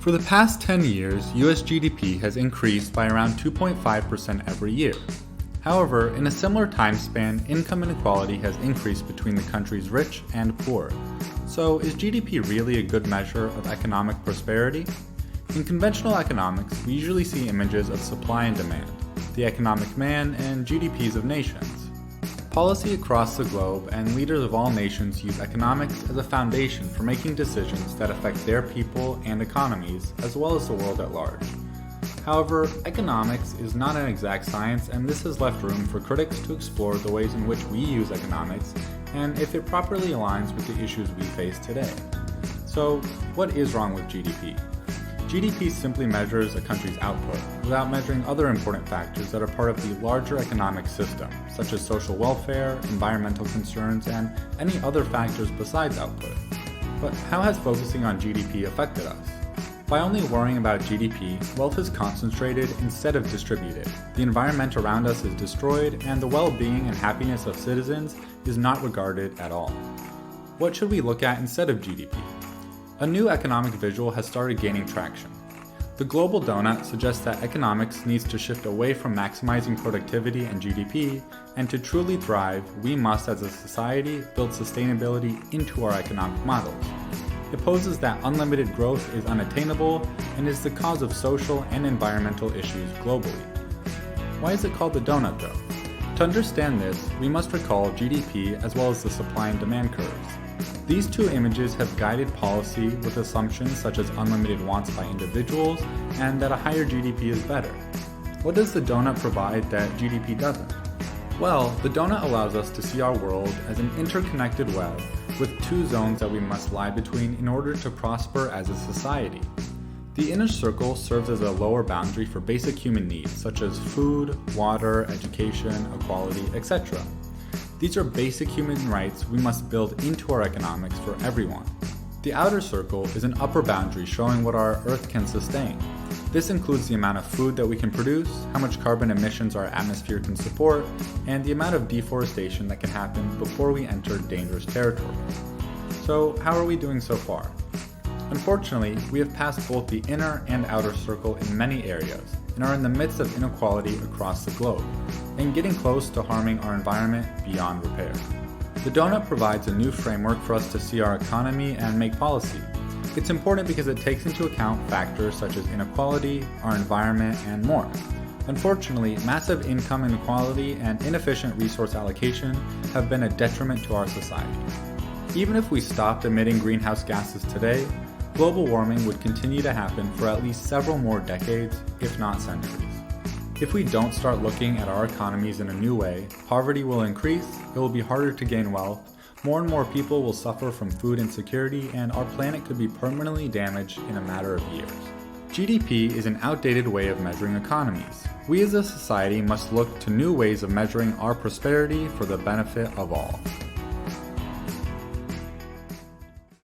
For the past 10 years, US GDP has increased by around 2.5% every year. However, in a similar time span, income inequality has increased between the country's rich and poor. So, is GDP really a good measure of economic prosperity? In conventional economics, we usually see images of supply and demand, the economic man, and GDPs of nations. Policy across the globe and leaders of all nations use economics as a foundation for making decisions that affect their people and economies, as well as the world at large. However, economics is not an exact science, and this has left room for critics to explore the ways in which we use economics and if it properly aligns with the issues we face today. So, what is wrong with GDP? GDP simply measures a country's output, without measuring other important factors that are part of the larger economic system, such as social welfare, environmental concerns, and any other factors besides output. But how has focusing on GDP affected us? By only worrying about GDP, wealth is concentrated instead of distributed. The environment around us is destroyed, and the well-being and happiness of citizens is not regarded at all. What should we look at instead of GDP? A new economic visual has started gaining traction. The Global Donut suggests that economics needs to shift away from maximizing productivity and GDP, and to truly thrive, we must as a society build sustainability into our economic models. It poses that unlimited growth is unattainable and is the cause of social and environmental issues globally. Why is it called the donut though? To understand this, we must recall GDP as well as the supply and demand curves. These two images have guided policy with assumptions such as unlimited wants by individuals and that a higher GDP is better. What does the donut provide that GDP doesn't? Well, the donut allows us to see our world as an interconnected web with two zones that we must lie between in order to prosper as a society. The inner circle serves as a lower boundary for basic human needs such as food, water, education, equality, etc. These are basic human rights we must build into our economics for everyone. The outer circle is an upper boundary showing what our Earth can sustain. This includes the amount of food that we can produce, how much carbon emissions our atmosphere can support, and the amount of deforestation that can happen before we enter dangerous territory. So, how are we doing so far? Unfortunately, we have passed both the inner and outer circle in many areas, and are in the midst of inequality across the globe, and getting close to harming our environment beyond repair. The donut provides a new framework for us to see our economy and make policy. It's important because it takes into account factors such as inequality, our environment, and more. Unfortunately, massive income inequality and inefficient resource allocation have been a detriment to our society. Even if we stopped emitting greenhouse gases today, global warming would continue to happen for at least several more decades, if not centuries. If we don't start looking at our economies in a new way, poverty will increase, it will be harder to gain wealth, more and more people will suffer from food insecurity, and our planet could be permanently damaged in a matter of years. GDP is an outdated way of measuring economies. We as a society must look to new ways of measuring our prosperity for the benefit of all.